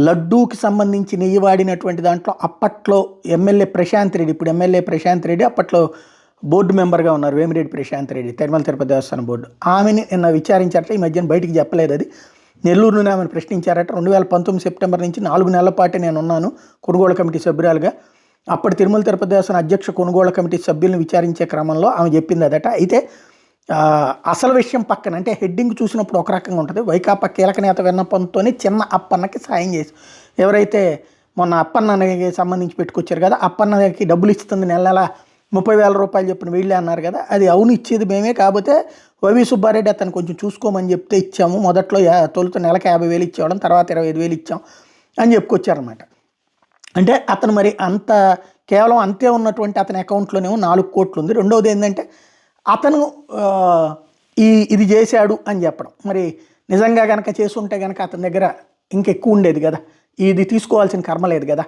లడ్డూకి సంబంధించి నెయ్యి వాడినటువంటి దాంట్లో అప్పట్లో ఎమ్మెల్యే ప్రశాంత్ రెడ్డి, ఇప్పుడు ఎమ్మెల్యే ప్రశాంత్ రెడ్డి, అప్పట్లో బోర్డు మెంబర్గా ఉన్నారు వేమిరెడ్డి ప్రశాంత్ రెడ్డి, తిరుమల తిరుపతి దేవస్థానం బోర్డు. ఆమెని నిన్న విచారించారట. ఈ మధ్యన బయటికి చెప్పలేదు అది. నెల్లూరులోనే ఆమెను ప్రశ్నించారట. 2019 సెప్టెంబర్ నుంచి 4 నెలల పాటు నేను ఉన్నాను కొనుగోలు కమిటీ సభ్యురాలుగా. అప్పటి తిరుమల తిరుపతి దేవస్థానం అధ్యక్ష కొనుగోలు కమిటీ సభ్యులను విచారించే క్రమంలో ఆమె చెప్పింది అదట. అయితే అసలు విషయం పక్కన, అంటే హెడ్డింగ్ చూసినప్పుడు ఒక రకంగా ఉంటుంది. వైకాపా కీలక నేత విన్నపంతోనే చిన్న అప్పన్నకి సాయం చేసి, ఎవరైతే మొన్న అప్పన్నకి సంబంధించి పెట్టుకొచ్చారు కదా, అప్పన్నకి డబ్బులు ఇస్తుంది నెల నెల 30,000 రూపాయలు చెప్పిన వీళ్ళే అన్నారు కదా, అది అవును ఇచ్చేది మేమే, కాకపోతే వైవి సుబ్బారెడ్డి అతను కొంచెం చూసుకోమని చెప్తే ఇచ్చాము. మొదట్లో తొలుత నెలకు 50,000 ఇచ్చేవాళ్ళం, తర్వాత 25,000 ఇచ్చాం అని చెప్పుకొచ్చారనమాట. అంటే అతను మరి అంత కేవలం అంతే ఉన్నటువంటి అతని అకౌంట్లోనేమో 4 కోట్లు ఉంది. రెండవది ఏంటంటే అతను ఇది చేశాడు అని చెప్పడం. మరి నిజంగా కనుక చేసుంటే కనుక అతని దగ్గర ఇంకెక్కువ ఉండేది కదా, ఇది తీసుకోవాల్సిన కర్మ లేదు కదా.